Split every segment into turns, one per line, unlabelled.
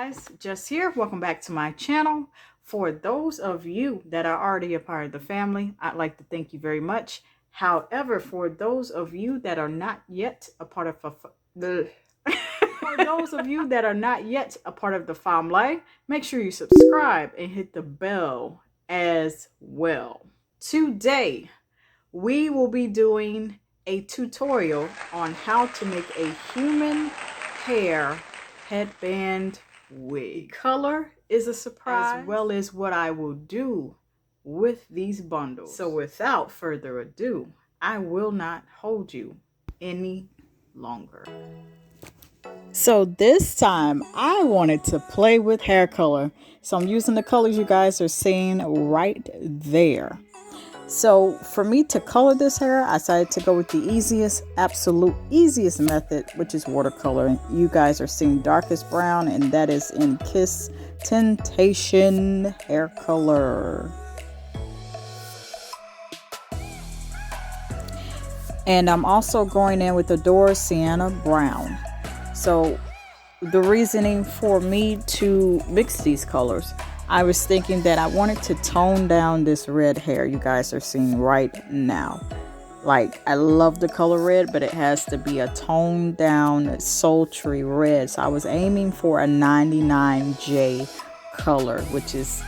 guys, Just here. Welcome back to my channel. For those of you that are already a part of the family, I'd like to thank you very much. However, for those of you that are not yet a part of the for those of you that are not yet a part of the family, make sure you subscribe and hit the bell as well. Today, we will be doing a tutorial on how to make a human hair headband wig. Color is a surprise, as well as what I will do with these bundles. So without further ado, I will not hold you any longer. So this time I wanted to play with hair color. So I'm using the colors you guys are seeing right there. So for me to color this hair, I decided to go with the absolute easiest method, which is watercolor. You guys are seeing darkest brown, and that is in Kiss Temptation hair color. And I'm also going in with Adore Sienna Brown. So the reasoning for me to mix these colors, I was thinking that I wanted to tone down this red hair you guys are seeing right now. Like, I love the color red, but it has to be a toned down, sultry red. So I was aiming for a 99J color, which is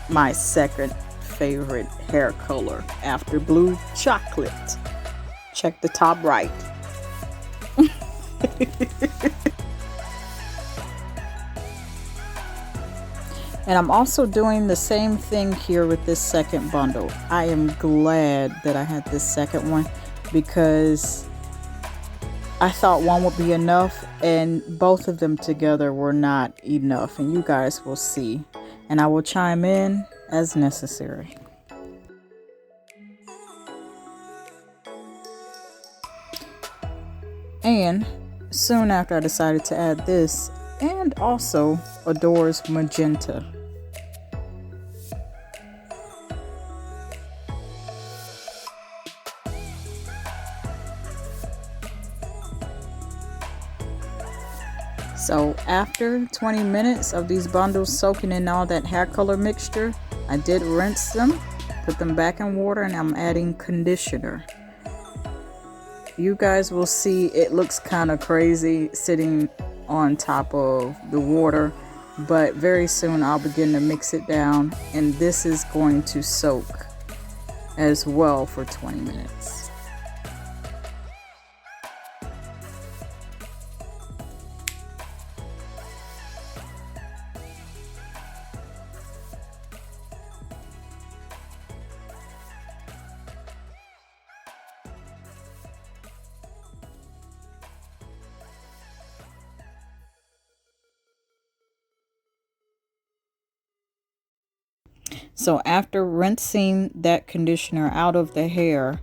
my second favorite hair color after blue chocolate. Check the top right. And I'm also doing the same thing here with this second bundle. I am glad that I had this second one because I thought one would be enough, and both of them together were not enough. And you guys will see. And I will chime in as necessary. And soon after, I decided to add this and also Adore's magenta. So after 20 minutes of these bundles soaking in all that hair color mixture, I did rinse them, put them back in water, and I'm adding conditioner. You guys will see it looks kind of crazy sitting on top of the water, but very soon I'll begin to mix it down, and this is going to soak as well for 20 minutes. So after rinsing that conditioner out of the hair,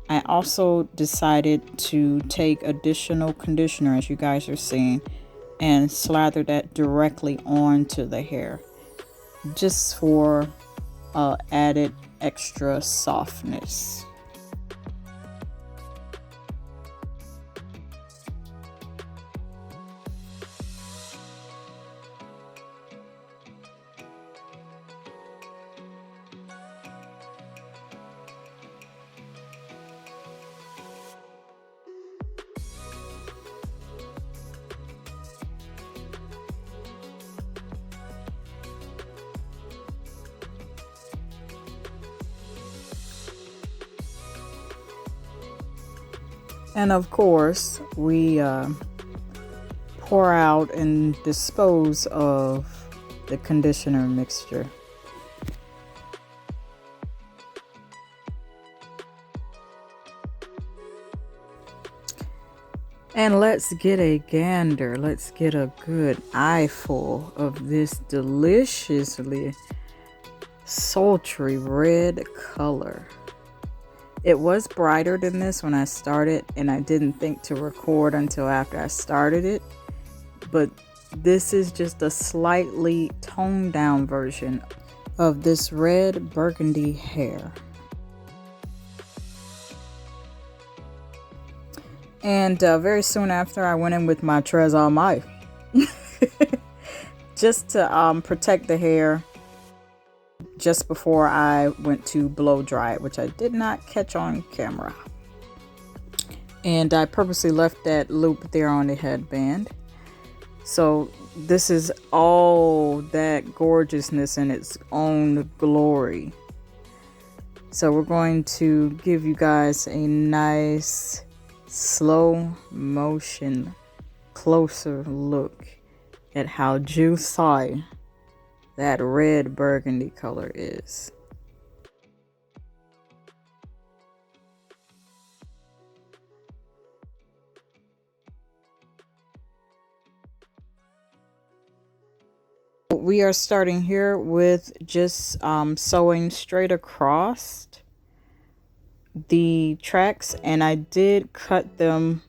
I also decided to take additional conditioner, as you guys are seeing, and slather that directly onto the hair, just for added extra softness. And of course, we pour out and dispose of the conditioner mixture. And let's get a gander. Let's get a good eyeful of this deliciously sultry red color. It was brighter than this when I started, and I didn't think to record until after I started it. But this is just a slightly toned down version of this red burgundy hair. And very soon after, I went in with my Trésor Mai just to protect the hair just before I went to blow dry it, which I did not catch on camera. And I purposely left that loop there on the headband. So this is all that gorgeousness in its own glory. So we're going to give you guys a nice slow motion closer look at how juicy that red burgundy color is. We are starting here with just sewing straight across the tracks, and I did cut them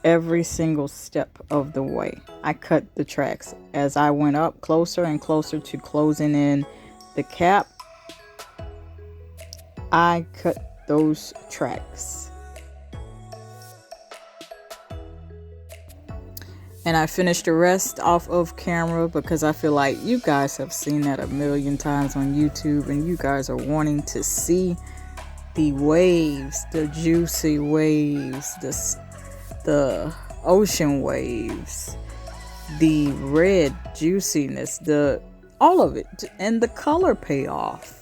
every single step of the way. I cut the tracks as I went up closer and closer to closing in the cap. I cut those tracks. And I finished the rest off of camera because I feel like you guys have seen that a million times on YouTube, and you guys are wanting to see the waves, the juicy waves, the ocean waves, the red juiciness, all of it, and the color payoff.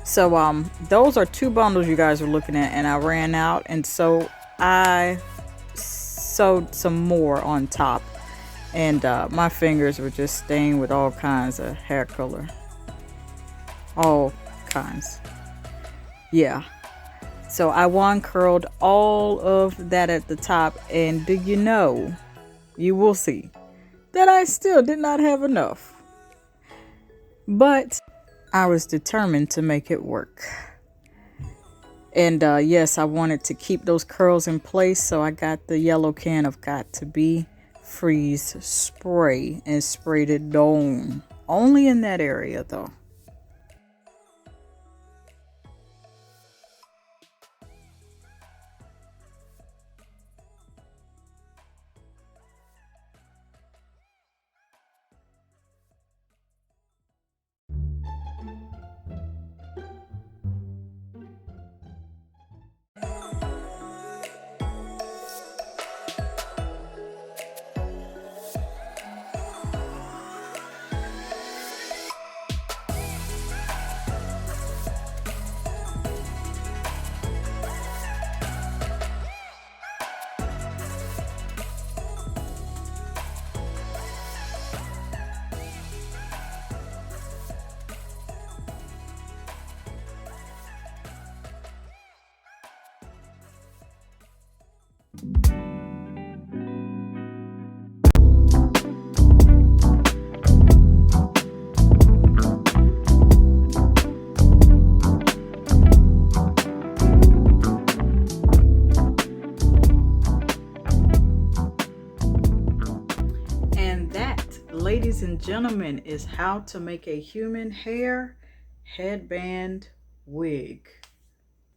So those are 2 bundles you guys are looking at, and I ran out, and so I sewed some more on top, and my fingers were just stained with all kinds of hair color, all kinds. Yeah, so I wand curled all of that at the top, and do you know, you will see that I still did not have enough, but I was determined to make it work. And yes, I wanted to keep those curls in place, so I got the yellow can of Got to Be freeze spray and sprayed it down. Only in that area though. Ladies and gentlemen, is how to make a human hair headband wig.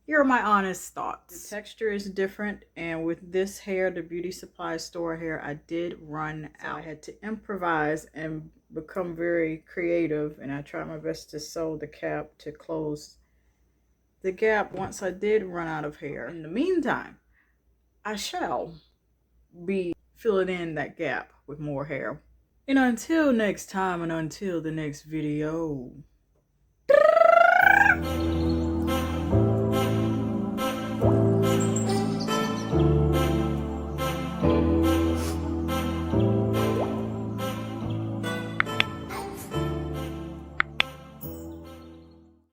Here are my honest thoughts. The texture is different, and with this hair, the beauty supply store hair, I did run out. I had to improvise and become very creative, and I tried my best to sew the cap to close the gap once I did run out of hair. In the meantime, I shall be filling in that gap with more hair. And until next time, and until the next video.